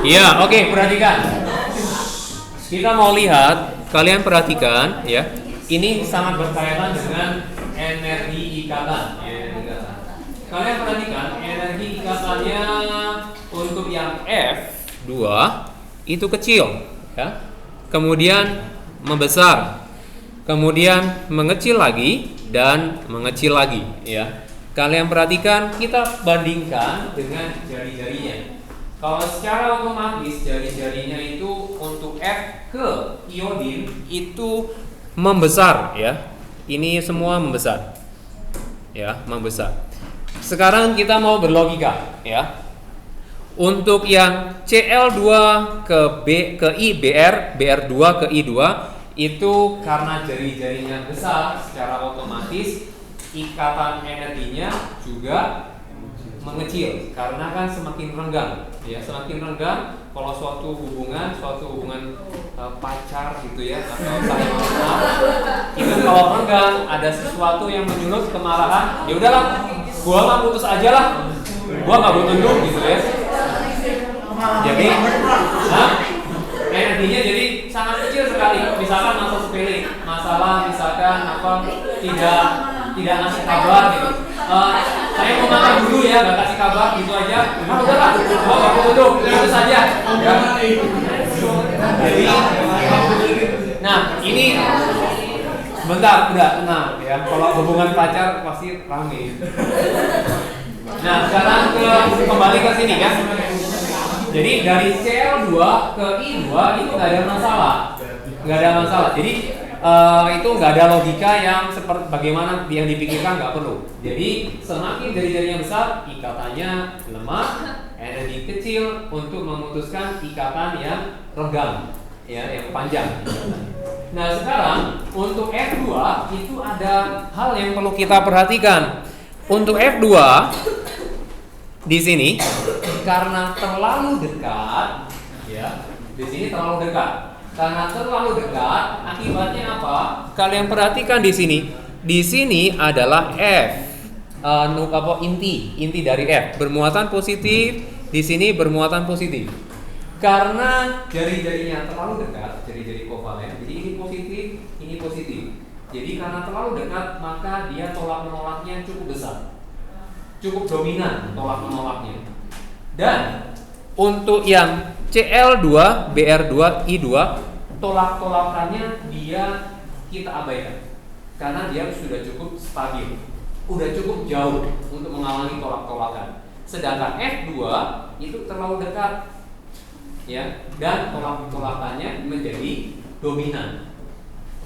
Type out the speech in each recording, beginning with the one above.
Iya, oke, perhatikan. Kita mau lihat, kalian perhatikan ya. Ini sangat berkaitan dengan energi ikatan. Kalian perhatikan energi ikatannya untuk yang F2 itu kecil, ya. Kemudian membesar, kemudian mengecil lagi dan mengecil lagi, ya. Kalian perhatikan, kita bandingkan dengan jari-jarinya. Kalau secara otomatis jari-jarinya itu untuk F ke iodin itu membesar, ya. Ini semua membesar, ya, membesar. Sekarang kita mau berlogika, ya. Untuk yang Cl2 ke I Br, Br2 ke I2 itu karena jari-jarinya besar, secara otomatis ikatan energinya juga mengecil karena kan semakin renggang, ya. Semakin renggang kalau suatu hubungan pacar gitu ya, atau saling mengenal, itu kalau renggang ada sesuatu yang menyulut kemarahan, ya udahlah, gua mah putus aja lah, gua nggak butuh lu gitu ya. Jadi energinya jadi sangat kecil sekali. Misalkan masalah sepele, masalah misalkan apa tidak ngasih kabar gitu. Saya mau makan dulu ya, nggak kasih kabar gitu aja. Udahlah, gua nggak butuh lu, itu saja. Ya. Jadi, nah ini bentar, udah tenang ya. Kalau hubungan pacar pasti rame. Nah sekarang kembali ke sini ya. Jadi dari Cl2 ke I2 itu nggak ada masalah. Jadi itu nggak ada logika yang seperti bagaimana yang dipikirkan, nggak perlu. Jadi semakin jari-jarinya besar, ikatannya lemah, energi kecil untuk memutuskan ikatan yang renggang, ya, yang panjang. Nah sekarang untuk F2 itu ada hal yang perlu kita perhatikan. Untuk F2 di sini karena terlalu dekat, ya, di sini terlalu dekat. Karena terlalu dekat, akibatnya apa? Kalian perhatikan di sini. Di sini adalah F, inti dari F bermuatan positif. Di sini bermuatan positif. Karena jari-jarinya terlalu dekat, jari-jari kovalen. Jadi ini positif. Jadi karena terlalu dekat, maka dia tolak menolaknya cukup besar. Cukup dominan tolak menolaknya. Dan untuk yang Cl2, Br2, I2 tolak-tolakannya kita abaikan karena dia sudah cukup stabil, udah cukup jauh untuk menghalangi tolak-tolakan. Sedangkan F2 itu terlalu dekat, ya, dan tolak-tolakannya menjadi dominan,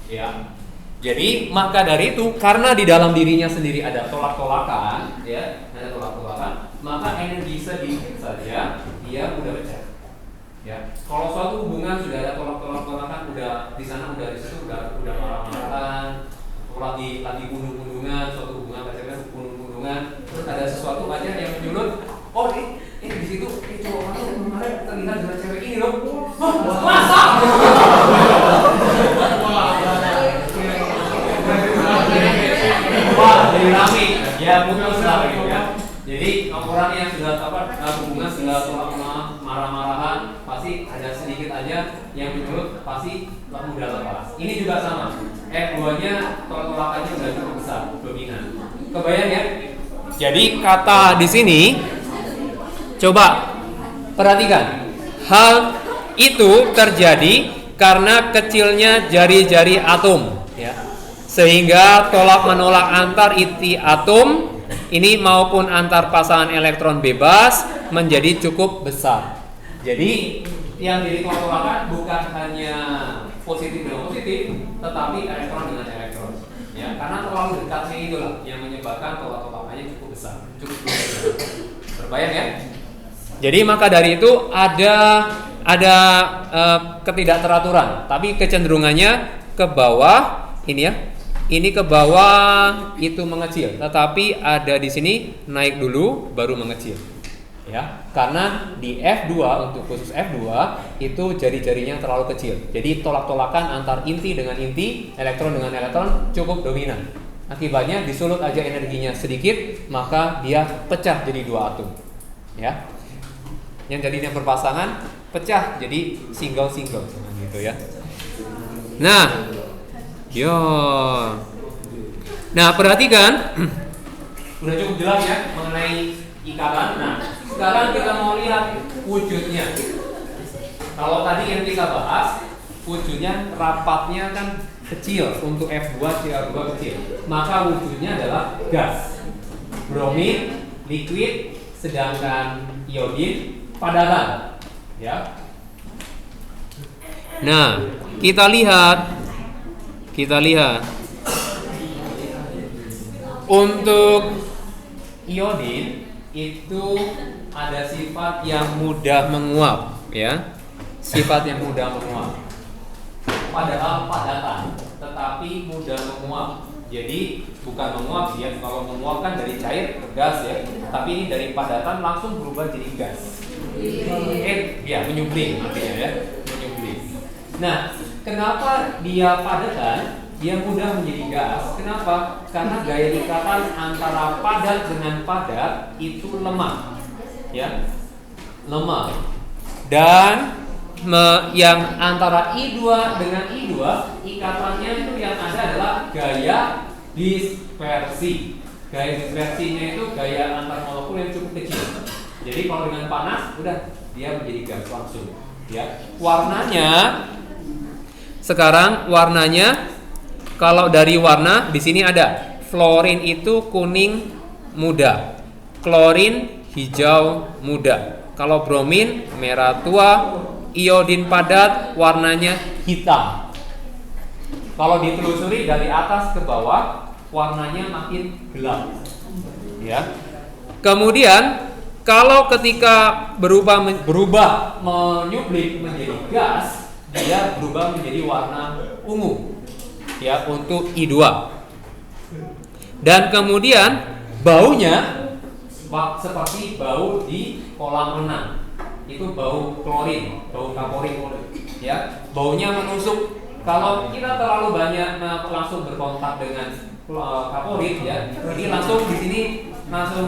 ya. Jadi maka dari itu karena di dalam dirinya sendiri ada tolak-tolakan, ya, maka energi sedikit saja dia udah pecah. Ya, kalau suatu hubungan sudah ada tolak-tolakan, udah di sana, udah di situ, udah marah-marahan, lagi bunuh-bunuhan, suatu hubungan pacaran bunuh-bunuhan, terus ada sesuatu aja yang menyulut, oh ini di situ, cowok itu kemarin terlihat dengan cewek ini loh, masa? Wah, jadi rame, ya putus lah gitu ya. Jadi orang yang sudah hubungan sudah marah-marahan, pasti ada sedikit aja yang menyulut, pasti mudah lepas. Ini juga sama. F2-nya tolak-tolakannya sudah cukup besar, dominan. Kebayang ya? Jadi kata di sini, coba perhatikan. Hal itu terjadi karena kecilnya jari-jari atom, ya. Sehingga tolak menolak antar inti atom ini maupun antar pasangan elektron bebas menjadi cukup besar. Jadi yang jadi tolak-tolakan bukan hanya positif dengan positif, tetapi elektron dengan elektron. Ya, karena terlalu dekatnya itulah yang menyebabkan tolak-tolakannya cukup besar, cukup besar. Terbayang ya? Jadi maka dari itu ada ketidakteraturan, tapi kecenderungannya ke bawah ini ya. Ini ke bawah itu mengecil, tetapi ada di sini naik dulu baru mengecil. Ya, karena di F2 untuk khusus F2 itu jari-jarinya terlalu kecil. Jadi tolak-tolakan antar inti dengan inti, elektron dengan elektron cukup dominan. Akibatnya disulut aja energinya sedikit, maka dia pecah jadi dua atom. Ya. Yang tadinya berpasangan pecah jadi single gitu ya. Nah, yo. Nah, perhatikan. Udah cukup jelas ya mengenai ikatan. Nah, sekarang kita mau lihat wujudnya. Kalau tadi yang kita bahas, wujudnya rapatnya kan kecil untuk F2 CH2 kecil. Maka wujudnya adalah gas. Bromin, liquid, sedangkan iodin padatan. Ya. Nah, kita lihat untuk iodin itu ada sifat yang mudah menguap, ya. Sifat yang mudah menguap. Padahal padatan, tetapi mudah menguap. Jadi bukan menguap ya, kalau menguap kan dari cair ke gas ya. Tapi ini dari padatan langsung berubah jadi gas. Ya, menyublim artinya ya, menyublim. Nah, kenapa dia padatan? Dia mudah menjadi gas. Kenapa? Karena gaya ikatan antara padat dengan padat itu lemah, ya, lemah. Dan yang antara I2 dengan I2 ikatannya itu yang ada adalah gaya dispersi. Gaya dispersinya itu gaya antar molekul yang cukup kecil. Jadi kalau dengan panas, udah dia menjadi gas langsung. Ya, warnanya sekarang kalau dari warna di sini ada fluorin itu kuning muda, klorin hijau muda. Kalau bromin merah tua, iodin padat warnanya hitam. Kalau ditelusuri dari atas ke bawah warnanya makin gelap. Ya. Kemudian kalau ketika berubah menyublim menjadi gas, dia berubah menjadi warna ungu. Ya, untuk I2. Dan kemudian baunya seperti bau di kolam renang. Itu bau klorin, bau kaporit, ya. Baunya menusuk. Kalau kita terlalu banyak langsung berkontak dengan kaporit ya, ini langsung di sini langsung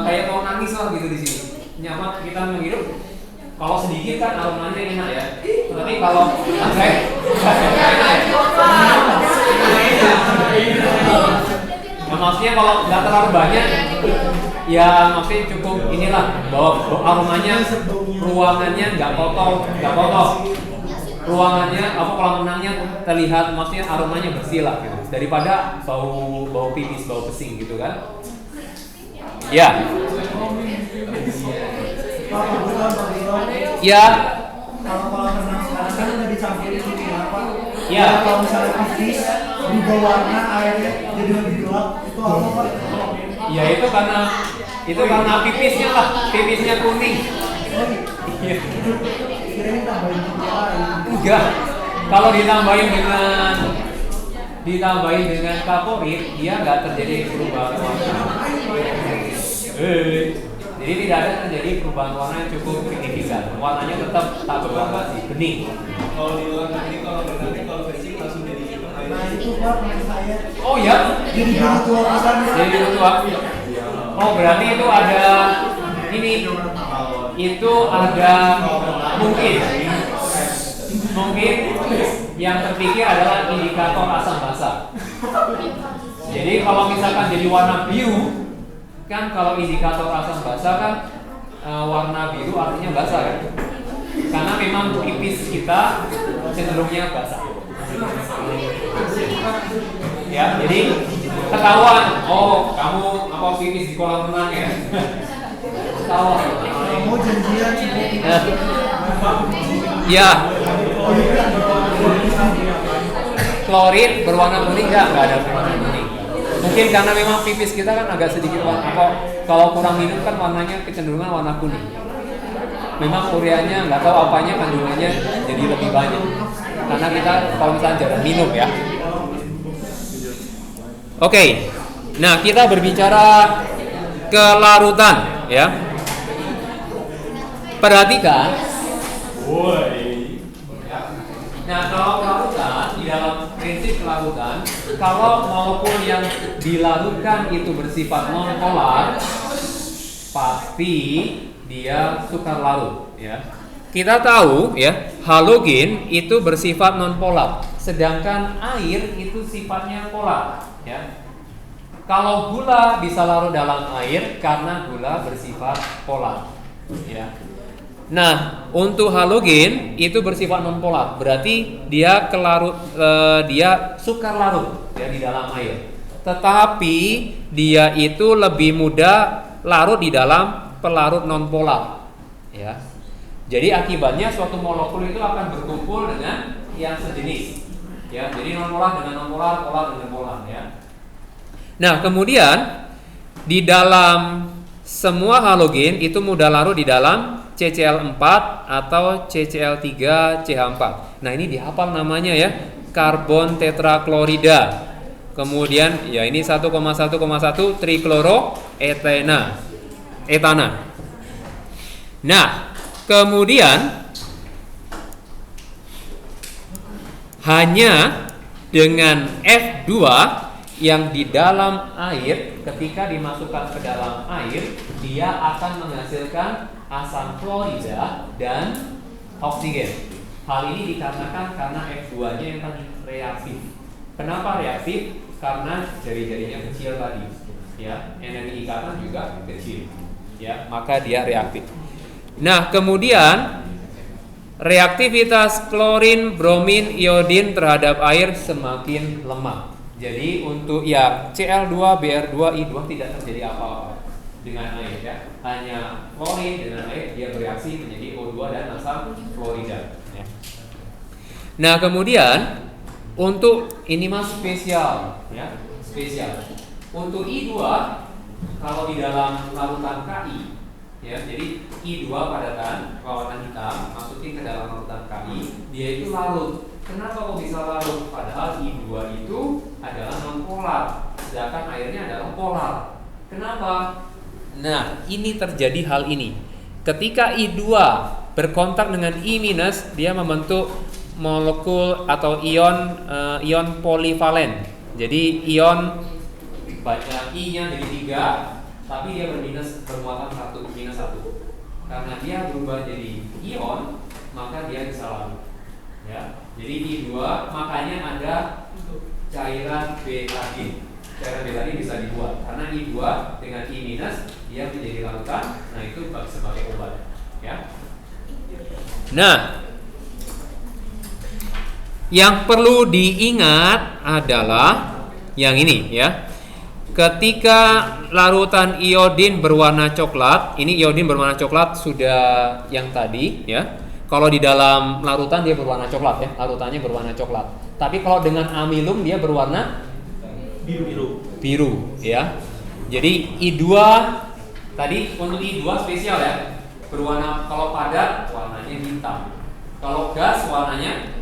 kayak mau nangis lah gitu di sini. Nyaman kita menghirup. Kalau sedikit kan aromanya enak ya. Tapi kalau enak ya. Nah, maksudnya kalau nggak terlalu banyak, ya maksudnya cukup inilah bahwa aromanya ruangannya nggak kotor. Ruangannya kolam renangnya terlihat maksudnya aromanya bersih lah gitu. Daripada bau pipis, bau pesing gitu kan. Ya. Ya. Kalau kolam renang sekarang kan udah dicampurin gitu apa? Ya. Kalau misalnya pipis berubah warna airnya jadi lebih gelap, itu apa Pak? Ya itu karena pipisnya kuning. Iya. Kirain tambahin apa? Enggak. Kalau ditambahin dengan kaporit, dia nggak terjadi perubahan warna. Jadi tidak ada terjadi perubahan warna yang cukup signifikan. Warnanya tetap tak bervariasi, bening. Kalau di luar negeri kalau versi langsung jadi itu. Nah itu Pak yang saya. Oh ya? Jadi tua pisan. Jadi tua. Oh berarti itu ada ini. Itu ada mungkin yang terpikir adalah indikator asam basa. Jadi kalau misalkan jadi warna biru, kan kalau indikator asam basa kan warna biru artinya basa kan? Karena memang pipis kita cenderungnya basah. Ya, jadi ketahuan. Oh, kamu pipis di kolam renang ya? Ketahuan. Mau janjian Ya. Klorin berwarna kuning nggak ada berwarna kuning. Mungkin karena memang pipis kita kan agak sedikit warna. Kalau kurang minum kan warnanya kecenderungan warna kuning. Memang ureanya nggak tahu apanya kandungannya jadi lebih banyak. Karena kita kalau misalnya jarang minum ya. Oke. Nah kita berbicara kelarutan ya. Perhatikan. Nah kalau kelarutan di dalam prinsip kelarutan, kalau molekul yang dilarutkan itu bersifat nonpolar, pasti dia sukar larut ya. Kita tahu ya, halogen itu bersifat nonpolar, sedangkan air itu sifatnya polar ya. Kalau gula bisa larut dalam air karena gula bersifat polar ya. Nah, untuk halogen itu bersifat nonpolar, berarti dia dia sukar larut ya di dalam air. Tetapi dia itu lebih mudah larut di dalam pelarut nonpolar ya. Jadi akibatnya suatu molekul itu akan berkumpul dengan yang sejenis ya. Jadi nonpolar dengan nonpolar, polar dengan polar ya. Nah, kemudian di dalam semua halogen itu mudah larut di dalam CCl4 atau CCl3CH4. Nah, ini dihafal namanya ya, karbon tetraklorida. Kemudian ya ini 1,1,1 trikloroetana. Nah, kemudian hanya dengan F2 yang di dalam air, ketika dimasukkan ke dalam air, dia akan menghasilkan asam klorida dan oksigen. Hal ini dikarenakan karena F2-nya yang tadi reaktif. Kenapa reaktif? Karena jari-jarinya kecil tadi, ya, energi ikatan juga kecil, ya, maka dia reaktif. Nah, kemudian reaktivitas klorin, bromin, iodin terhadap air semakin lemah. Jadi untuk ya Cl2, Br2, I2 tidak terjadi apa-apa dengan air ya. Hanya klorin dengan air dia bereaksi menjadi O2 dan asam klorida. Ya. Nah, kemudian untuk ini mas spesial ya, spesial. Untuk I2 kalau di dalam larutan Ki ya, jadi I2 padatan perawatan hitam masukin ke dalam larutan Ki, dia itu larut. Kenapa kok bisa larut? Padahal I2 itu adalah non-polar, sedangkan airnya adalah polar. Kenapa? Nah, ini terjadi hal ini. Ketika I2 berkontak dengan I-, dia membentuk molekul atau ion polivalen. Jadi ion I-nya jadi 3, tapi dia bermuatan minus 1. Karena dia berubah jadi ion, maka dia bisa larut. Ya. Jadi I2 makanya ada cairan betadin. Cairan betadin bisa dibuat karena I2 dengan I- dia menjadi larutan. Nah, itu sebagai obat. Ya. Nah, yang perlu diingat adalah yang ini ya. Ketika larutan iodin berwarna coklat, ini iodin berwarna coklat sudah yang tadi ya. Kalau di dalam larutan dia berwarna coklat ya, larutannya berwarna coklat. Tapi kalau dengan amilum dia berwarna biru ya. Jadi I2 tadi untuk I2 spesial ya. Berwarna, kalau padat warnanya hitam. Kalau gas warnanya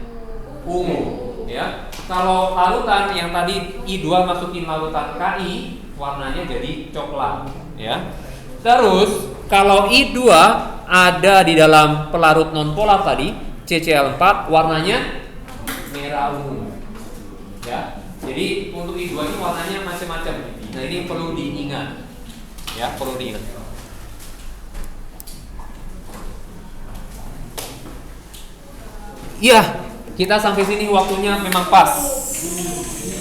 ungu ya. Kalau larutan yang tadi I2 masukin larutan Ki, warnanya jadi coklat ya. Terus kalau I2 ada di dalam pelarut nonpolar tadi CCl4, warnanya merah ungu ya. Jadi untuk I2 ini warnanya macam-macam. Nah, ini perlu diingat ya, perlu diingat. Iya, kita sampai sini waktunya memang pas.